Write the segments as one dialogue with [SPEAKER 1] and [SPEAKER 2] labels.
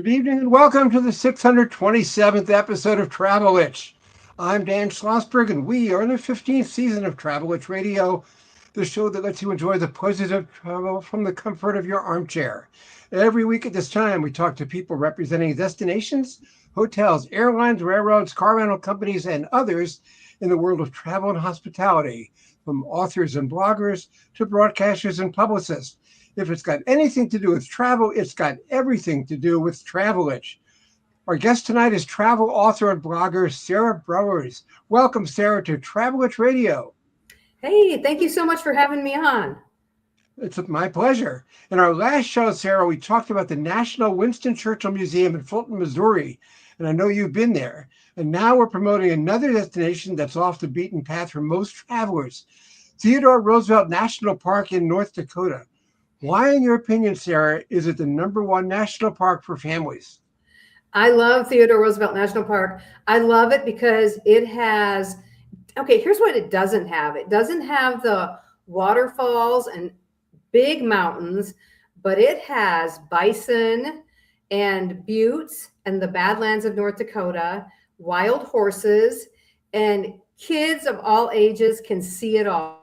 [SPEAKER 1] Good evening and welcome to the 627th episode of Travel Itch. I'm Dan Schlossberg and we are in the 15th season of Travel Itch Radio, the show that lets you enjoy the pleasures of travel from the comfort of your armchair. Every week at this time, we talk to people representing destinations, hotels, airlines, railroads, car rental companies, and others in the world of travel and hospitality, from authors and bloggers to broadcasters and publicists. If it's got anything to do with travel, it's got everything to do with Travel Itch. Our guest tonight is travel author and blogger Sarah Browers. Welcome, Sarah, to Travel Itch Radio.
[SPEAKER 2] Hey, thank you so much for having me on.
[SPEAKER 1] It's my pleasure. In our last show, Sarah, we talked about the National Winston Churchill Museum in Fulton, Missouri, and I know you've been there. And now we're promoting another destination that's off the beaten path for most travelers, Theodore Roosevelt National Park in North Dakota. Why, in your opinion, Sarah, is it the number one national park for families?
[SPEAKER 2] I love Theodore Roosevelt National Park. I love it because it has, here's what it doesn't have. It doesn't have the waterfalls and big mountains, but it has bison and buttes and the Badlands of North Dakota, wild horses, and kids of all ages can see it all.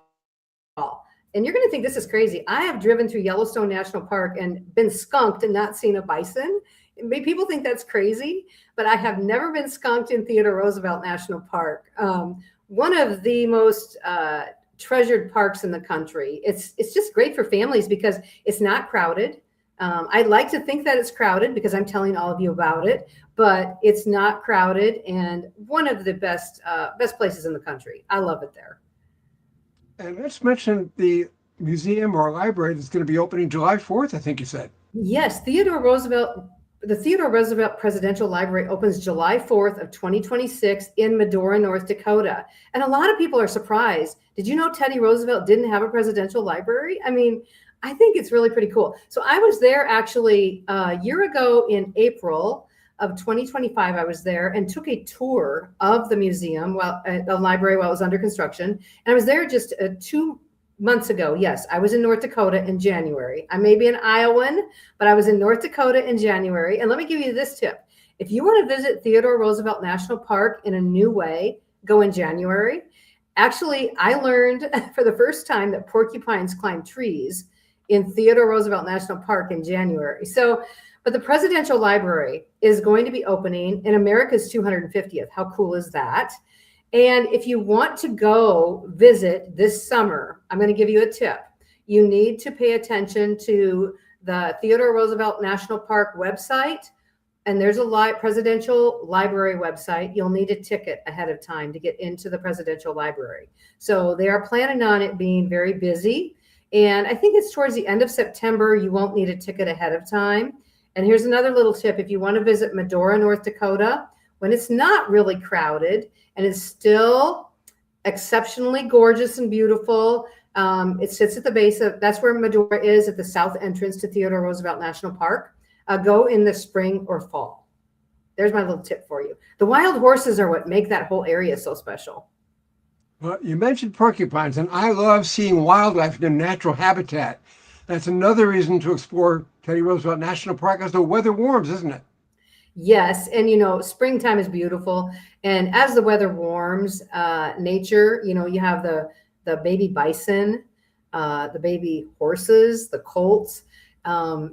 [SPEAKER 2] And you're going to think this is crazy. I have driven through Yellowstone National Park and been skunked and not seen a bison. People think that's crazy, but I have never been skunked in Theodore Roosevelt National Park. One of the most treasured parks in the country. It's just great for families because it's not crowded. I'd like to think that it's crowded because I'm telling all of you about it, but it's not crowded and one of the best places in the country. I love it there.
[SPEAKER 1] And let's mention the museum or library that's going to be opening July 4th, I think you said.
[SPEAKER 2] Yes, the Theodore Roosevelt Presidential Library opens July 4th of 2026 in Medora, North Dakota. And a lot of people are surprised. Did you know Teddy Roosevelt didn't have a presidential library? I mean, I think it's really pretty cool. So I was there actually a year ago in April of 2025. I was there and took a tour of the museum the library while it was under construction. And I was there just 2 months ago. Yes, I was in North Dakota in January. I may be an Iowan, but I was in North Dakota in January. And let me give you this tip. If you want to visit Theodore Roosevelt National Park in a new way, go in January. Actually, I learned for the first time that porcupines climb trees in Theodore Roosevelt National Park in January. But the Presidential Library is going to be opening in America's 250th. How cool is that? And if you want to go visit this summer, I'm going to give you a tip. You need to pay attention to the Theodore Roosevelt National Park website. And there's a Presidential Library website. You'll need a ticket ahead of time to get into the Presidential Library. So they are planning on it being very busy. And I think it's towards the end of September. You won't need a ticket ahead of time. And here's another little tip. If you want to visit Medora, North Dakota, when it's not really crowded and it's still exceptionally gorgeous and beautiful, it sits at the base of, that's where Medora is, at the south entrance to Theodore Roosevelt National Park. Go in the spring or fall. There's my little tip for you. The wild horses are what make that whole area so special.
[SPEAKER 1] Well, you mentioned porcupines, and I love seeing wildlife in their natural habitat. That's another reason to explore Teddy Roosevelt National Park as the weather warms, isn't it?
[SPEAKER 2] Yes. And, springtime is beautiful. And as the weather warms, nature, you have the baby bison, the baby horses, the colts.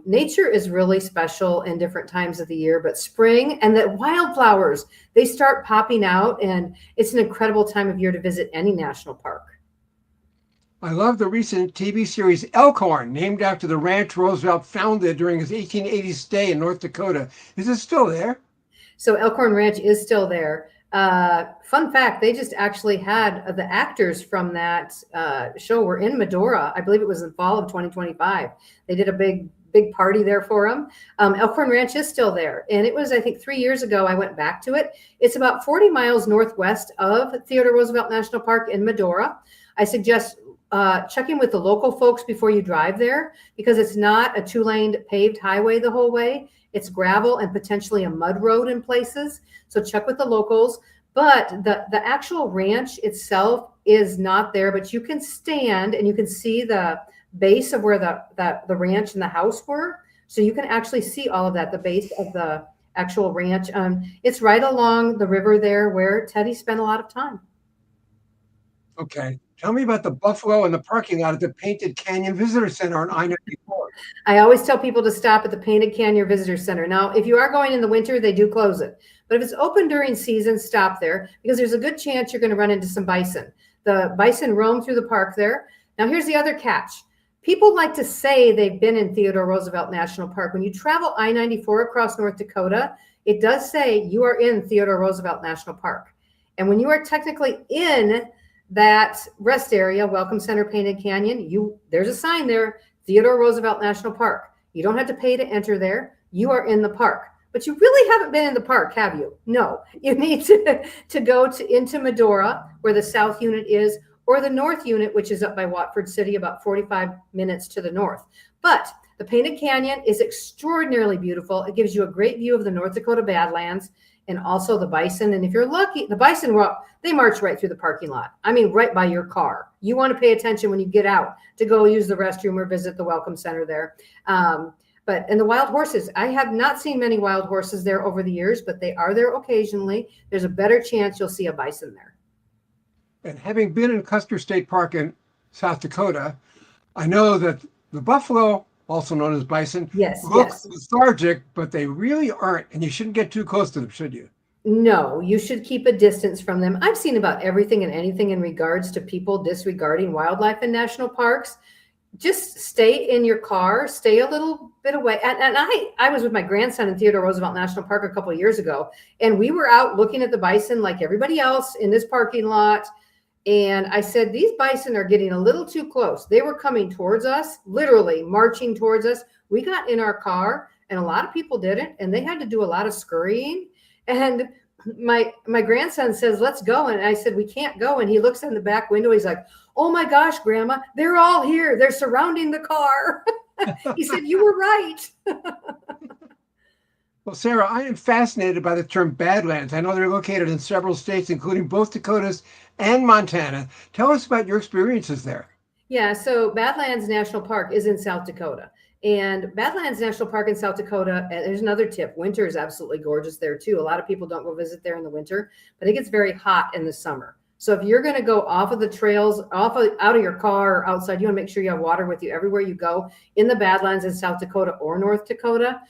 [SPEAKER 2] Nature is really special in different times of the year, but spring and the wildflowers, they start popping out. And it's an incredible time of year to visit any national park.
[SPEAKER 1] I love the recent TV series Elkhorn, named after the ranch Roosevelt founded during his 1880s stay in North Dakota. Is it still there?
[SPEAKER 2] So Elkhorn Ranch is still there. Fun fact, they just actually had the actors from that show were in Medora. I believe it was in fall of 2025. They did a big party there for them. Elkhorn Ranch is still there. And it was, I think, 3 years ago, I went back to it. It's about 40 miles northwest of Theodore Roosevelt National Park in Medora. I suggest checking with the local folks before you drive there, because it's not a 2-lane paved highway the whole way. It's gravel and potentially a mud road in places. So check with the locals. But the actual ranch itself is not there, but you can stand and you can see the base of where the ranch and the house were. So you can actually see all of that, the base of the actual ranch. It's right along the river there where Teddy spent a lot of time.
[SPEAKER 1] Okay. Tell me about the buffalo and the parking lot at the Painted Canyon Visitor Center on I-94.
[SPEAKER 2] I always tell people to stop at the Painted Canyon Visitor Center. Now, if you are going in the winter, they do close it. But if it's open during season, stop there because there's a good chance you're going to run into some bison. The bison roam through the park there. Now, here's the other catch. People like to say they've been in Theodore Roosevelt National Park. When you travel I-94 across North Dakota, it does say you are in Theodore Roosevelt National Park. And when you are technically in that rest area, Welcome Center, Painted Canyon, there's a sign there, Theodore Roosevelt National Park. You don't have to pay to enter there. You are in the park. But you really haven't been in the park, have you? No. You need to go into Medora, where the south unit is, or the north unit, which is up by Watford City, about 45 minutes to the north. But the Painted Canyon is extraordinarily beautiful. It gives you a great view of the North Dakota Badlands and also the bison. And if you're lucky, the bison, they march right through the parking lot. I mean, right by your car. You want to pay attention when you get out to go use the restroom or visit the Welcome Center there. And the wild horses, I have not seen many wild horses there over the years, but they are there occasionally. There's a better chance you'll see a bison there.
[SPEAKER 1] And having been in Custer State Park in South Dakota, I know that the buffalo, also known as bison, look lethargic, but they really aren't. And you shouldn't get too close to them, should you?
[SPEAKER 2] No, you should keep a distance from them. I've seen about everything and anything in regards to people disregarding wildlife in national parks. Just stay in your car, stay a little bit away. And I was with my grandson in Theodore Roosevelt National Park a couple of years ago, and we were out looking at the bison like everybody else in this parking lot. And I said, these bison are getting a little too close. They were coming towards us, literally marching towards us. We got in our car, and a lot of people didn't, and they had to do a lot of scurrying. And my grandson says, let's go. And I said, we can't go. And he looks in the back window. He's like, oh my gosh, Grandma, they're all here. They're surrounding the car. He said, you were right.
[SPEAKER 1] Well, Sarah, I am fascinated by the term Badlands. I know they're located in several states, including both Dakotas and Montana. Tell us about your experiences there.
[SPEAKER 2] Yeah, so Badlands National Park is in South Dakota. And Badlands National Park in South Dakota, there's another tip. Winter is absolutely gorgeous there too. A lot of people don't go visit there in the winter, but it gets very hot in the summer. So if you're going to go off of the trails, out of your car or outside, you want to make sure you have water with you everywhere you go in the Badlands in South Dakota or North Dakota.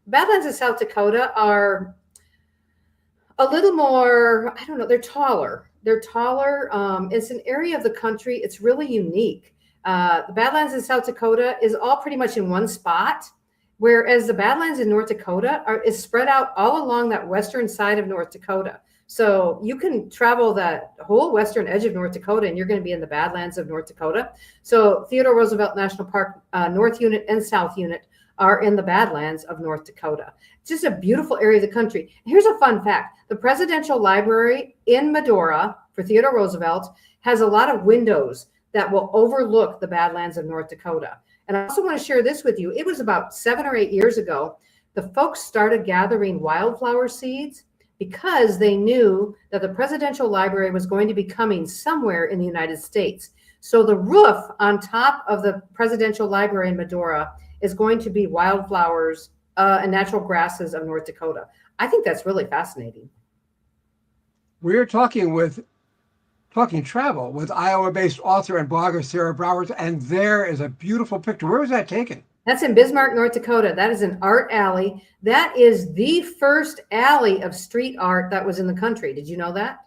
[SPEAKER 2] Badlands in South Dakota are a little more, I don't know, they're taller. It's an area of the country. It's really unique. The Badlands in South Dakota is all pretty much in one spot, whereas the Badlands in North Dakota is spread out all along that western side of North Dakota. So you can travel that whole western edge of North Dakota and you're going to be in the Badlands of North Dakota. So Theodore Roosevelt National Park, North Unit and South Unit are in the Badlands of North Dakota. It's just a beautiful area of the country. Here's a fun fact. The Presidential Library in Medora for Theodore Roosevelt has a lot of windows that will overlook the Badlands of North Dakota. And I also want to share this with you. It was about 7 or 8 years ago, the folks started gathering wildflower seeds because they knew that the Presidential Library was going to be coming somewhere in the United States. So the roof on top of the Presidential Library in Medora is going to be wildflowers and natural grasses of North Dakota. I think that's really fascinating.
[SPEAKER 1] We're talking travel with Iowa-based author and blogger Sarah Browers, and there is a beautiful picture. Where was that taken?
[SPEAKER 2] That's in Bismarck, North Dakota. That is an art alley. That is the first alley of street art that was in the country. Did you know that?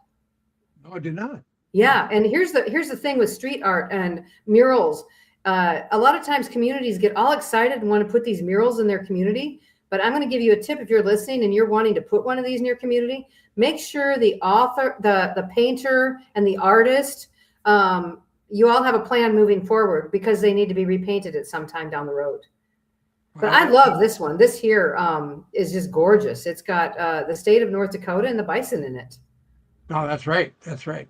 [SPEAKER 1] No, I did not.
[SPEAKER 2] Yeah, and here's the thing with street art and murals. A lot of times communities get all excited and want to put these murals in their community. But I'm going to give you a tip if you're listening and you're wanting to put one of these in your community. Make sure the author, the painter, and the artist, you all have a plan moving forward because they need to be repainted at some time down the road. But I love this one. This here is just gorgeous. It's got the state of North Dakota and the bison in it.
[SPEAKER 1] Oh, that's right. That's right.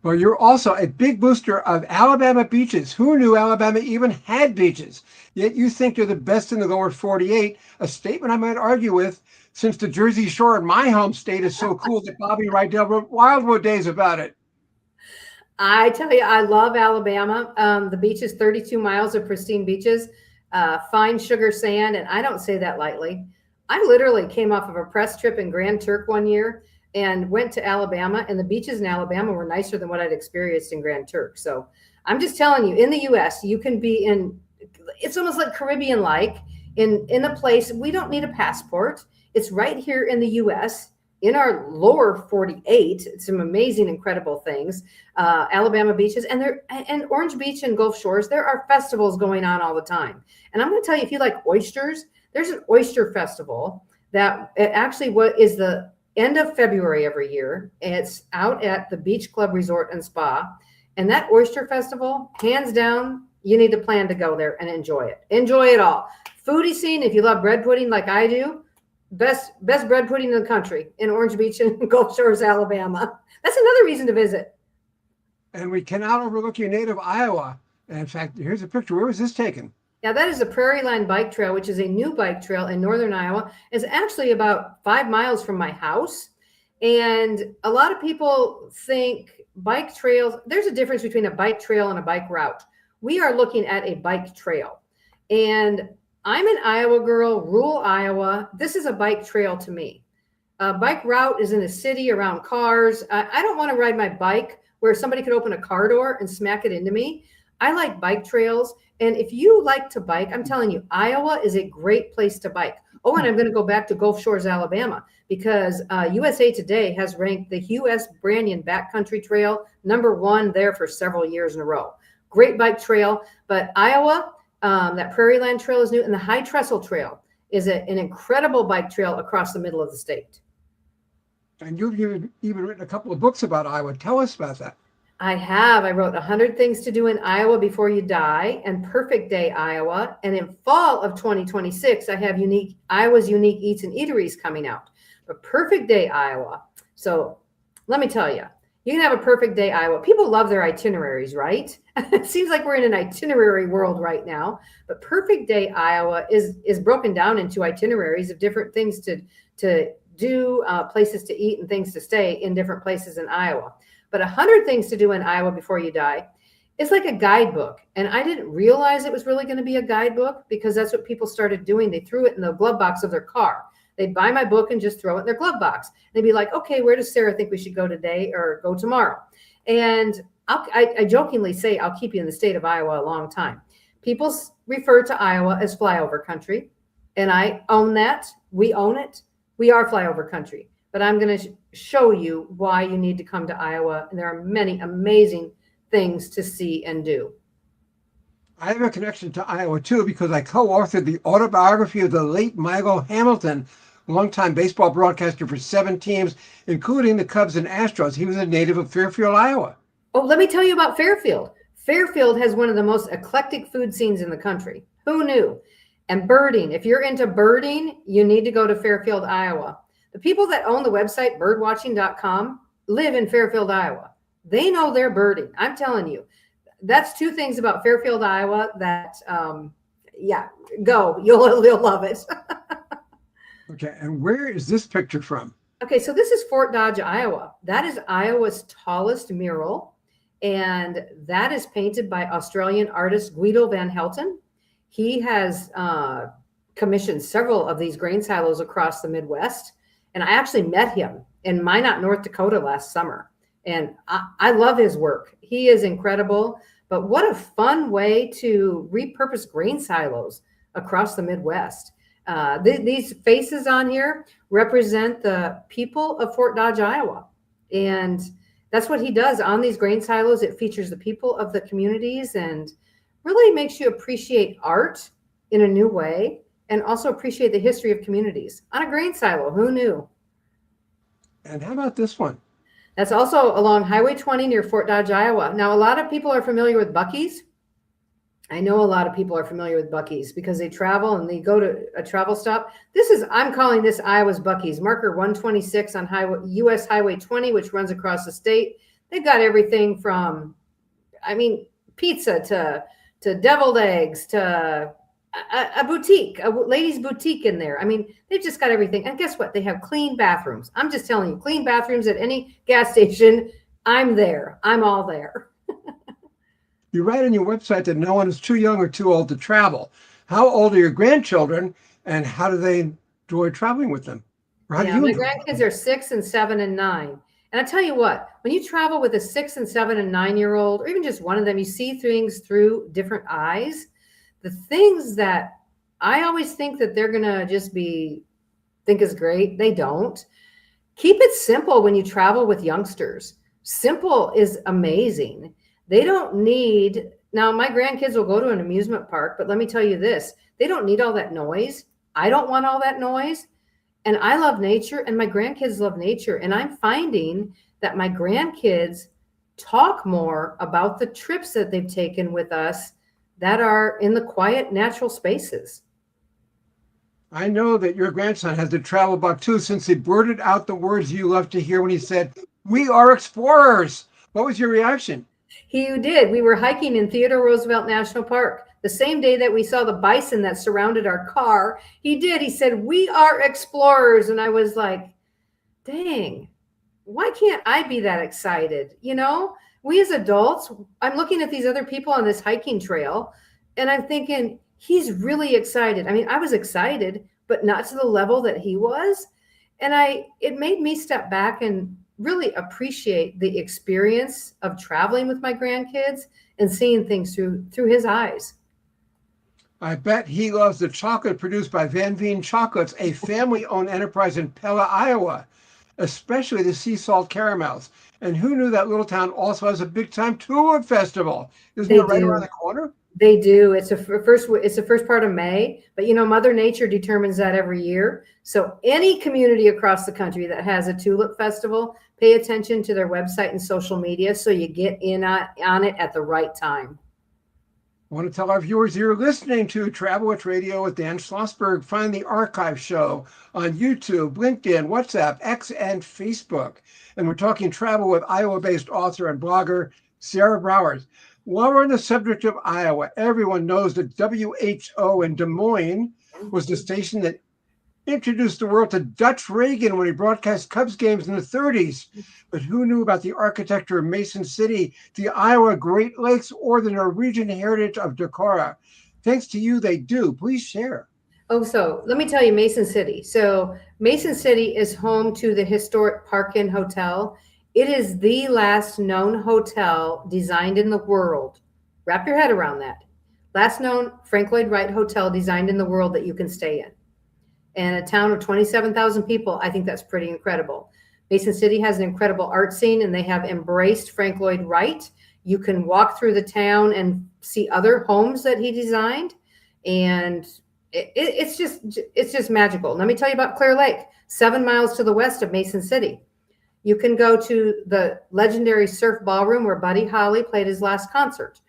[SPEAKER 1] Well, you're also a big booster of Alabama beaches. Who knew Alabama even had beaches? Yet you think you're the best in the lower 48, a statement I might argue with since the Jersey Shore in my home state is so cool that Bobby Rydell wrote Wildwood Days about it.
[SPEAKER 2] I tell you, I love Alabama. The beaches, 32 miles of pristine beaches. fine sugar sand. And I don't say that lightly. I literally came off of a press trip in Grand Turk one year and went to Alabama, and the beaches in Alabama were nicer than what I'd experienced in Grand Turk. So I'm just telling you, in the US, you can be in, it's almost like Caribbean-like in a place. We don't need a passport. It's right here in the US, in our lower 48, some amazing, incredible things. Alabama beaches, and Orange Beach and Gulf Shores, there are festivals going on all the time. And I'm going to tell you, if you like oysters, there's an oyster festival that actually what is the end of February every year. It's out at the Beach Club Resort and Spa. And that oyster festival, hands down, you need to plan to go there and enjoy it. Enjoy it all. Foodie scene, if you love bread pudding like I do, best bread pudding in the country in Orange Beach and Gulf Shores, Alabama. That's another reason to visit.
[SPEAKER 1] And we cannot overlook your native Iowa. And in fact, here's a picture. Where was this taken?
[SPEAKER 2] Yeah, that is the Prairie Line Bike Trail, which is a new bike trail in northern Iowa. It's actually about 5 miles from my house. And a lot of people think bike trails, there's a difference between a bike trail and a bike route. We are looking at a bike trail. And I'm an Iowa girl, rural Iowa. This is a bike trail to me. A bike route is in a city around cars. I don't want to ride my bike where somebody could open a car door and smack it into me. I like bike trails. And if you like to bike, I'm telling you, Iowa is a great place to bike. Oh, and I'm going to go back to Gulf Shores, Alabama, because USA Today has ranked the Hugh S. Brannion Backcountry Trail #1 there for several years in a row. Great bike trail. But Iowa, that Prairie Land Trail is new, and the High Trestle Trail is an incredible bike trail across the middle of the state.
[SPEAKER 1] And you've even written a couple of books about Iowa. Tell us about that.
[SPEAKER 2] I have. I wrote 100 Things to Do in Iowa Before You Die and Perfect Day Iowa. And in fall of 2026, I have Iowa's Unique Eats and Eateries coming out. But Perfect Day Iowa. So let me tell you, you can have a perfect day Iowa. People love their itineraries, right? It seems like we're in an itinerary world right now. But Perfect Day Iowa is broken down into itineraries of different things to do, places to eat and things to stay in different places in Iowa. But 100 Things to Do in Iowa Before You Die is like a guidebook. And I didn't realize it was really going to be a guidebook because that's what people started doing. They threw it in the glove box of their car. They'd buy my book and just throw it in their glove box. They'd be like, okay, where does Sarah think we should go today or go tomorrow? And I jokingly say, I'll keep you in the state of Iowa a long time. People refer to Iowa as flyover country. And I own that. We own it. We are flyover country. But I'm going to show you why you need to come to Iowa. And there are many amazing things to see and do.
[SPEAKER 1] I have a connection to Iowa, too, because I co-authored the autobiography of the late Milo Hamilton, longtime baseball broadcaster for 7 teams, including the Cubs and Astros. He was a native of Fairfield, Iowa.
[SPEAKER 2] Oh, let me tell you about Fairfield. Fairfield has one of the most eclectic food scenes in the country. Who knew? And birding. If you're into birding, you need to go to Fairfield, Iowa. The people that own the website birdwatching.com live in Fairfield, Iowa. They know their birding. I'm telling you. That's 2 things about Fairfield, Iowa that, go. You'll love it.
[SPEAKER 1] Okay, and where is this picture from?
[SPEAKER 2] Okay, so this is Fort Dodge, Iowa. That is Iowa's tallest mural, and that is painted by Australian artist Guido van Helten. He has commissioned several of these grain silos across the Midwest, and I actually met him in Minot, North Dakota last summer, and I love his work. He is incredible, but what a fun way to repurpose grain silos across the Midwest. These faces on here represent the people of Fort Dodge, Iowa. And that's what he does on these grain silos. It features the people of the communities and really makes you appreciate art in a new way and also appreciate the history of communities on a grain silo. Who knew?
[SPEAKER 1] And how about this one?
[SPEAKER 2] That's also along Highway 20 near Fort Dodge, Iowa. Now, a lot of people are familiar with Buc-ee's. I know a lot of people are familiar with Buc-ee's because they travel and they go to a travel stop. I'm calling this Iowa's Buc-ee's, marker 126 on US Highway 20, which runs across the state. They've got everything from, pizza to deviled eggs to a boutique, a ladies' boutique in there. They've just got everything. And guess what? They have clean bathrooms. I'm just telling you, clean bathrooms at any gas station. I'm there. I'm all there.
[SPEAKER 1] You write on your website that no one is too young or too old to travel. How old are your grandchildren, and how do they enjoy traveling with them? Or how do you
[SPEAKER 2] My
[SPEAKER 1] enjoy
[SPEAKER 2] grandkids are 6 and 7 and 9. And I tell you what, when you travel with a 6 and 7 and 9-year-old, or even just one of them, you see things through different eyes. The things that I always think that they're going to just think is great, they don't. Keep it simple when you travel with youngsters. Simple is amazing. They don't need, now my grandkids will go to an amusement park, but let me tell you this, they don't need all that noise. I don't want all that noise. And I love nature, and my grandkids love nature. And I'm finding that my grandkids talk more about the trips that they've taken with us that are in the quiet, natural spaces.
[SPEAKER 1] I know that your grandson has the travel bug too, since he blurted out the words you love to hear when he said, "We are explorers." What was your reaction?
[SPEAKER 2] He did. We were hiking in Theodore Roosevelt National Park. The same day that we saw the bison that surrounded our car, he said, "We are explorers." And I was like, dang, why can't I be that excited? We as adults, I'm looking at these other people on this hiking trail, and I'm thinking, he's really excited. I mean, I was excited, but not to the level that he was. And it made me step back and really appreciate the experience of traveling with my grandkids and seeing things through his eyes.
[SPEAKER 1] I bet he loves the chocolate produced by Van Veen Chocolates, a family-owned enterprise in Pella, Iowa, especially the sea salt caramels. And who knew that little town also has a big-time tulip festival? Isn't it right around the corner?
[SPEAKER 2] They do. It's the first part of May, but Mother Nature determines that every year. So any community across the country that has a tulip festival, pay attention to their website and social media so you get in on it at the right time.
[SPEAKER 1] I want to tell our viewers you're listening to Travelwitch Radio with Dan Schlossberg. Find the archive show on YouTube, LinkedIn, WhatsApp, X, and Facebook. And we're talking travel with Iowa-based author and blogger Sarah Browers. While we're on the subject of Iowa, everyone knows that WHO in Des Moines was the station that introduced the world to Dutch Reagan when he broadcast Cubs games in the 30s. But who knew about the architecture of Mason City, the Iowa Great Lakes, or the Norwegian heritage of Decorah? Thanks to you, they do. Please share.
[SPEAKER 2] Oh, so let me tell you, Mason City. So Mason City is home to the historic Park Inn Hotel. It is the last known hotel designed in the world. Wrap your head around that. Last known Frank Lloyd Wright hotel designed in the world that you can stay in. And a town of 27,000 people, I think that's pretty incredible. Mason City has an incredible art scene, and they have embraced Frank Lloyd Wright. You can walk through the town and see other homes that he designed, and it's just magical. Let me tell you about Clear Lake, 7 miles to the west of Mason City. You can go to the legendary Surf Ballroom where Buddy Holly played his last concert.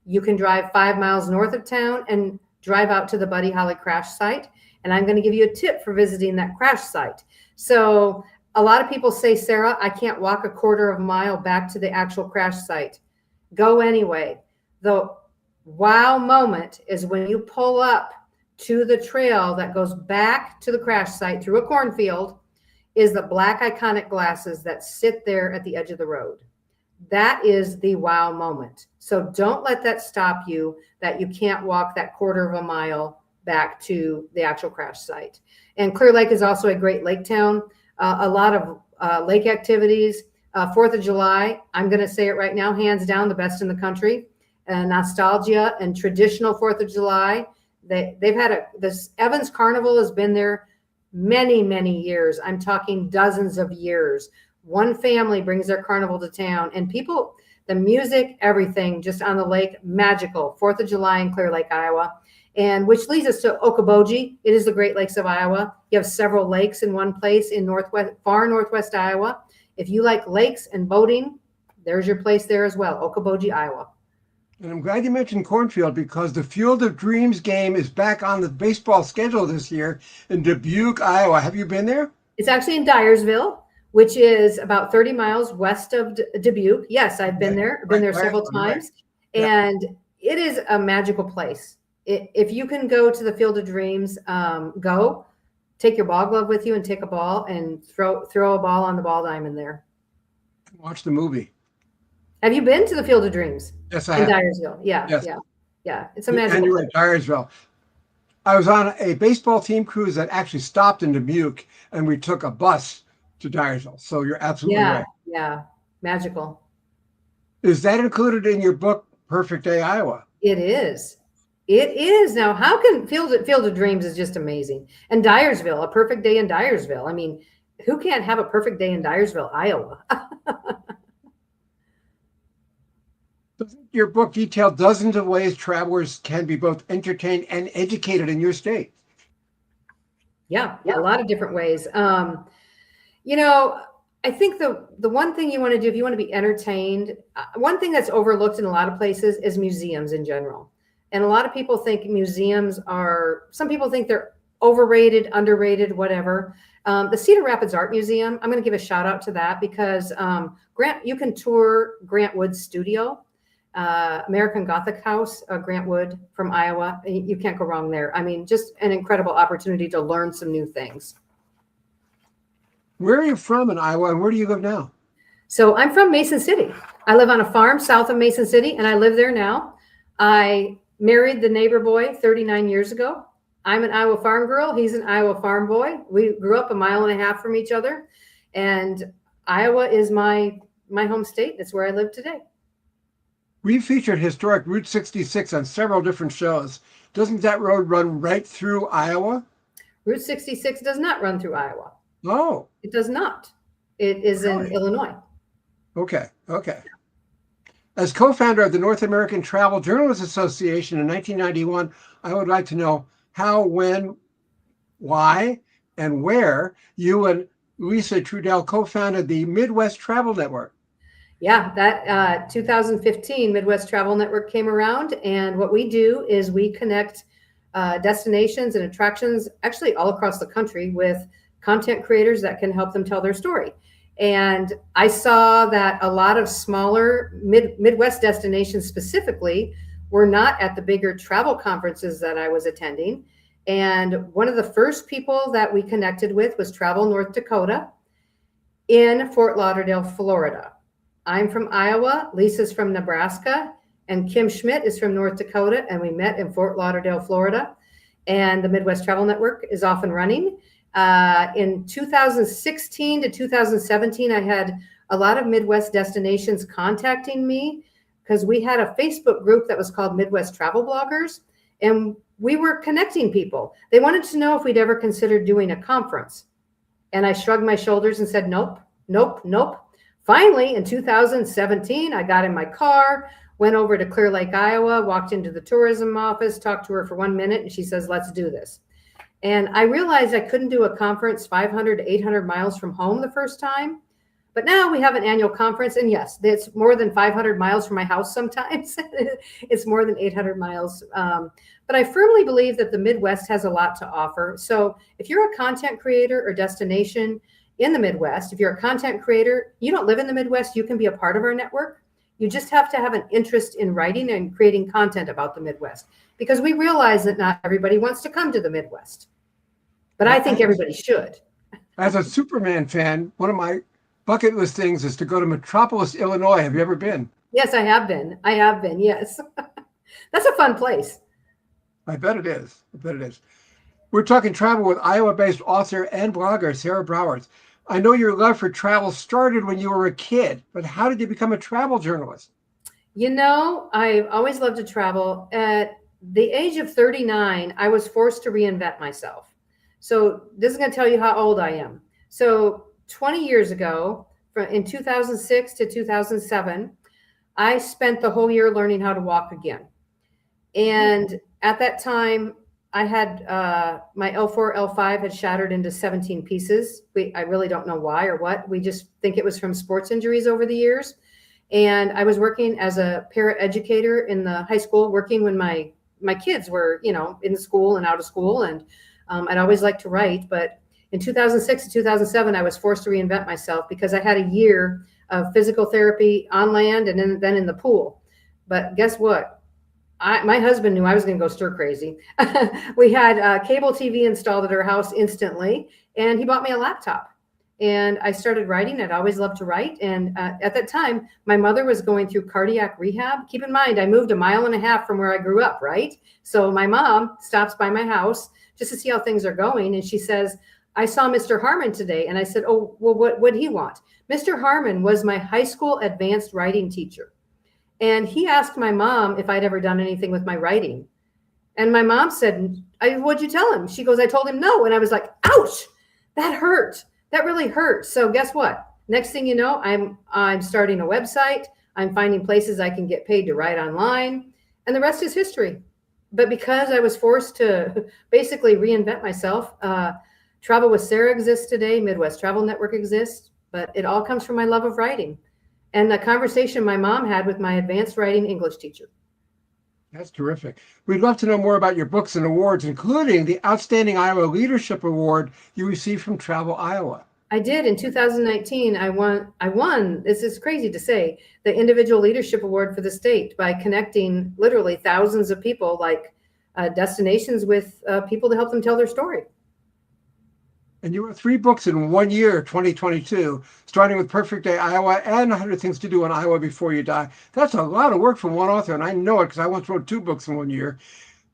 [SPEAKER 2] You can drive 5 miles north of town and drive out to the Buddy Holly crash site. And I'm going to give you a tip for visiting that crash site. So a lot of people say, Sarah, I can't walk a quarter of a mile back to the actual crash site. Go anyway. The wow moment is when you pull up to the trail that goes back to the crash site through a cornfield, is the black iconic glasses that sit there at the edge of the road. That is the wow moment. So don't let that stop you, that you can't walk that quarter of a mile back to the actual crash site. And Clear Lake is also a great lake town. A lot of lake activities. 4th of July, I'm going to say it right now, hands down the best in the country. Nostalgia and traditional 4th of July. They've had this Evans Carnival has been there many, many years. I'm talking dozens of years. One family brings their carnival to town, and people, the music, everything just on the lake, magical. 4th of July in Clear Lake, Iowa. And which leads us to Okoboji. It is the Great Lakes of Iowa. You have several lakes in one place in far northwest Iowa. If you like lakes and boating, there's your place there as well, Okoboji, Iowa.
[SPEAKER 1] And I'm glad you mentioned Cornfield, because the Field of Dreams game is back on the baseball schedule this year in Dubuque, Iowa. Have you been there?
[SPEAKER 2] It's actually in Dyersville, which is about 30 miles west of Dubuque. Yes, I've been there. I've been there several times. Right. And it is a magical place. If you can go to the Field of Dreams, go. Take your ball glove with you and take a ball and throw a ball on the ball diamond there.
[SPEAKER 1] Watch the movie.
[SPEAKER 2] Have you been to the Field of Dreams?
[SPEAKER 1] Yes, I have.
[SPEAKER 2] In Dyersville. Yeah, yes. Yeah. It's a magical
[SPEAKER 1] And you're
[SPEAKER 2] place.
[SPEAKER 1] in Dyersville. I was on a baseball team cruise that actually stopped in Dubuque, and we took a bus to Dyersville. So you're absolutely
[SPEAKER 2] Yeah,
[SPEAKER 1] right.
[SPEAKER 2] yeah, magical.
[SPEAKER 1] Is that included in your book, Perfect Day, Iowa?
[SPEAKER 2] It is. It is. Now, how can Field of Dreams is just amazing. And Dyersville, a perfect day in Dyersville. I mean, who can't have a perfect day in Dyersville, Iowa?
[SPEAKER 1] Doesn't your book detail dozens of ways travelers can be both entertained and educated in your state?
[SPEAKER 2] Yeah, a lot of different ways. You know, I think the one thing you want to do if you want to be entertained, one thing that's overlooked in a lot of places is museums in general. And a lot of people think museums are, some people think they're overrated, underrated, whatever. The Cedar Rapids Art Museum, I'm going to give a shout out to that because you can tour Grant Wood's studio, American Gothic House, Grant Wood from Iowa. You can't go wrong there. I mean, just an incredible opportunity to learn some new things.
[SPEAKER 1] Where are you from in Iowa, and where do you live now?
[SPEAKER 2] So I'm from Mason City. I live on a farm south of Mason City, and I live there now. I married the neighbor boy 39 years ago. I'm an Iowa farm girl. He's an Iowa farm boy. We grew up 1.5 miles from each other, and Iowa is my home state. It's where I live today.
[SPEAKER 1] We've featured historic Route 66 on several different shows. Doesn't that road run right through Iowa?
[SPEAKER 2] Route 66 does not run through Iowa.
[SPEAKER 1] Oh.
[SPEAKER 2] It does not. It is in Illinois.
[SPEAKER 1] Okay. As co-founder of the North American Travel Journalists Association in 1991, I would like to know how, when, why, and where you and Lisa Trudell co-founded the Midwest Travel Network.
[SPEAKER 2] Yeah, that 2015 Midwest Travel Network came around, and what we do is we connect destinations and attractions actually all across the country with content creators that can help them tell their story. And I saw that a lot of smaller Midwest destinations specifically were not at the bigger travel conferences that I was attending. And one of the first people that we connected with was Travel North Dakota in Fort Lauderdale, Florida. I'm from Iowa, Lisa's from Nebraska, and Kim Schmidt is from North Dakota, and we met in Fort Lauderdale, Florida. And the Midwest Travel Network is off and running. In 2016 to 2017, I had a lot of Midwest destinations contacting me because we had a Facebook group that was called Midwest Travel Bloggers, and we were connecting people. They wanted to know if we'd ever considered doing a conference. And I shrugged my shoulders and said, nope. Finally, in 2017, I got in my car, went over to Clear Lake, Iowa, walked into the tourism office, talked to her for 1 minute, and she says, let's do this. And I realized I couldn't do a conference 500 to 800 miles from home the first time. But now we have an annual conference. And yes, it's more than 500 miles from my house sometimes. It's more than 800 miles. But I firmly believe that the Midwest has a lot to offer. So if you're a content creator or destination in the Midwest, if you're a content creator, you don't live in the Midwest, you can be a part of our network. You just have to have an interest in writing and creating content about the Midwest, because we realize that not everybody wants to come to the Midwest. But I think everybody should.
[SPEAKER 1] As a Superman fan, one of my bucket list things is to go to Metropolis, Illinois. Have you ever been?
[SPEAKER 2] Yes, I have been. Yes. That's a fun place.
[SPEAKER 1] I bet it is. We're talking travel with Iowa-based author and blogger Sarah Browers. I know your love for travel started when you were a kid, but how did you become a travel journalist?
[SPEAKER 2] You know, I've always loved to travel. At the age of 39, I was forced to reinvent myself. So this is going to tell you how old I am. So 20 years ago, in 2006 to 2007, I spent the whole year learning how to walk again. And at that time, I had my L4, L5 had shattered into 17 pieces. I really don't know why or what. We just think it was from sports injuries over the years. And I was working as a paraeducator in the high school, working when my kids were, in school and out of school. And I'd always liked to write. But in 2006 to 2007, I was forced to reinvent myself because I had a year of physical therapy on land and then in the pool. But guess what? My husband knew I was going to go stir crazy. We had cable TV installed at our house instantly, and he bought me a laptop. And I started writing. I'd always loved to write. And at that time, my mother was going through cardiac rehab. Keep in mind, I moved 1.5 miles from where I grew up, right? So my mom stops by my house just to see how things are going. And she says, I saw Mr. Harmon today. And I said, oh, well, what did he want? Mr. Harmon was my high school advanced writing teacher. And he asked my mom if I'd ever done anything with my writing. And my mom said, what'd you tell him? She goes, I told him no. And I was like, ouch, that hurt. That really hurt. So guess what? Next thing you know, I'm starting a website. I'm finding places I can get paid to write online. And the rest is history. But because I was forced to basically reinvent myself, Travel with Sarah exists today. Midwest Travel Network exists. But it all comes from my love of writing and the conversation my mom had with my advanced writing English teacher.
[SPEAKER 1] That's terrific. We'd love to know more about your books and awards, including the Outstanding Iowa Leadership Award you received from Travel Iowa.
[SPEAKER 2] I did in 2019. I won, this is crazy to say, the Individual Leadership Award for the state by connecting literally thousands of people, like destinations, with people to help them tell their story.
[SPEAKER 1] And you wrote 3 books in 1 year, 2022, starting with Perfect Day Iowa and 100 Things to Do in Iowa Before You Die. That's a lot of work from one author, and I know it because I once wrote 2 books in 1 year.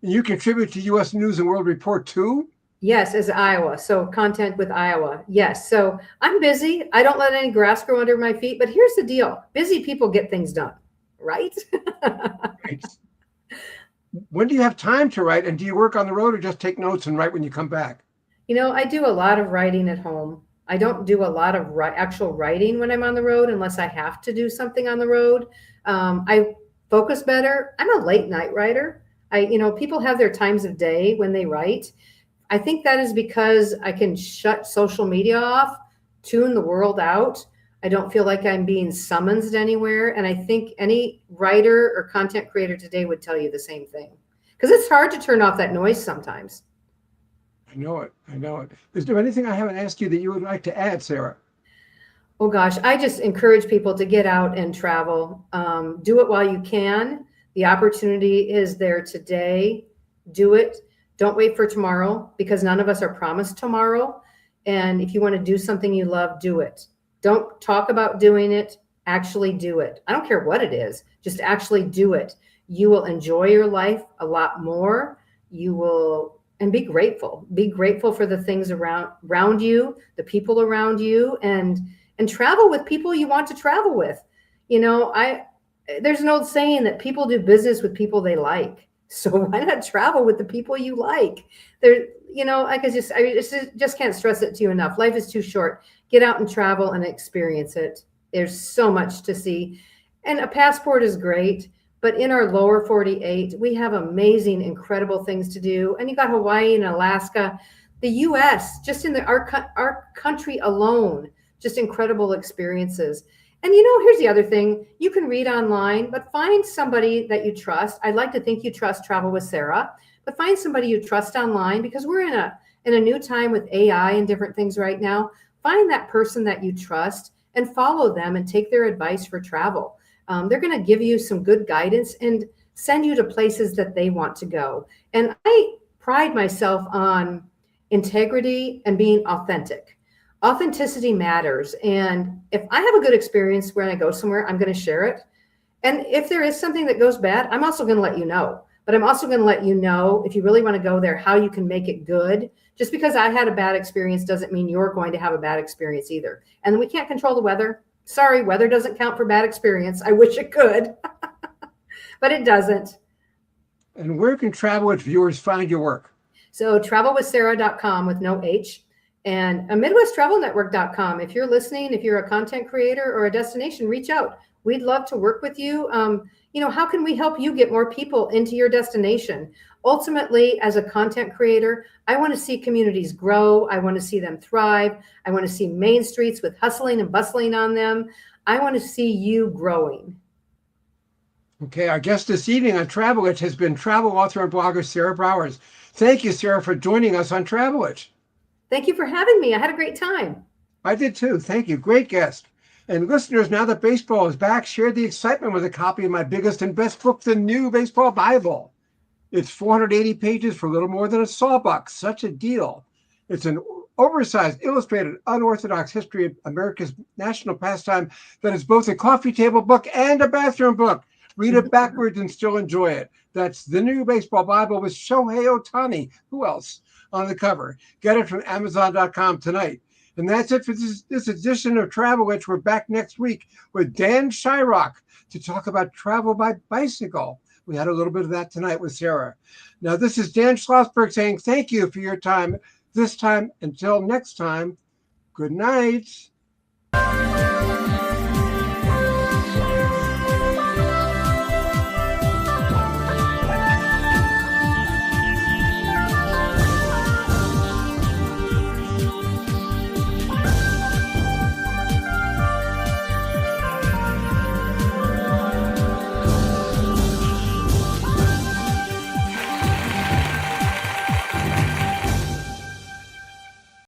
[SPEAKER 1] And you contribute to U.S. News and World Report too?
[SPEAKER 2] Yes, as Iowa. So content with Iowa. Yes. So I'm busy. I don't let any grass grow under my feet. But here's the deal. Busy people get things done, right?
[SPEAKER 1] Right. When do you have time to write? And do you work on the road or just take notes and write when you come back?
[SPEAKER 2] You know, I do a lot of writing at home. I don't do a lot of actual writing when I'm on the road unless I have to do something on the road. I focus better. I'm a late night writer. People have their times of day when they write. I think that is because I can shut social media off, tune the world out. I don't feel like I'm being summoned anywhere. And I think any writer or content creator today would tell you the same thing. Because it's hard to turn off that noise sometimes.
[SPEAKER 1] I know it. Is there anything I haven't asked you that you would like to add, Sarah?
[SPEAKER 2] Oh gosh, I just encourage people to get out and travel. Do it while you can. The opportunity is there today. Do it. Don't wait for tomorrow, because none of us are promised tomorrow. And if you want to do something you love, do it. Don't talk about doing it. Actually do it. I don't care what it is. Just actually do it. You will enjoy your life a lot more. You will. And be grateful. Be grateful for the things around you, the people around you, and travel with people you want to travel with. There's an old saying that people do business with people they like. So why not travel with the people you like? I just can't stress it to you enough. Life is too short. Get out and travel and experience it. There's so much to see. And a passport is great. But in our lower 48, we have amazing, incredible things to do. And you got Hawaii and Alaska, the U.S., just in our country alone, just incredible experiences. And here's the other thing. You can read online, but find somebody that you trust. I'd like to think you trust Travel with Sarah, but find somebody you trust online, because we're in a new time with AI and different things right now. Find that person that you trust and follow them and take their advice for travel. They're going to give you some good guidance and send you to places that they want to go. And I pride myself on integrity and being authentic. Authenticity matters. And if I have a good experience when I go somewhere, I'm going to share it. And if there is something that goes bad, I'm also going to let you know. But I'm also going to let you know, if you really want to go there, how you can make it good. Just because I had a bad experience doesn't mean you're going to have a bad experience either. And we can't control the weather. Sorry, weather doesn't count for bad experience. I wish it could, but it doesn't.
[SPEAKER 1] And where can Travelwitch viewers find your work?
[SPEAKER 2] So travelwithsarah.com with no H, and midwesttravelnetwork.com. If you're listening, if you're a content creator or a destination, reach out. We'd love to work with you. How can we help you get more people into your destination? Ultimately, as a content creator, I want to see communities grow. I want to see them thrive. I want to see main streets with hustling and bustling on them. I want to see you growing.
[SPEAKER 1] Okay, our guest this evening on Travelwitch has been travel author and blogger Sarah Browers. Thank you, Sarah, for joining us on Travelwitch.
[SPEAKER 2] Thank you for having me. I had a great time.
[SPEAKER 1] I did too. Thank you. Great guest. And listeners, now that baseball is back, share the excitement with a copy of my biggest and best book, The New Baseball Bible. It's 480 pages for a little more than $1. Such a deal. It's an oversized, illustrated, unorthodox history of America's national pastime that is both a coffee table book and a bathroom book. Read it backwards and still enjoy it. That's The New Baseball Bible with Shohei Ohtani. Who else on the cover? Get it from Amazon.com tonight. And that's it for this edition of Travel Itch. We're back next week with Dan Shyrock to talk about travel by bicycle. We had a little bit of that tonight with Sarah. Now, this is Dan Schlossberg saying thank you for your time this time. Until next time, good night.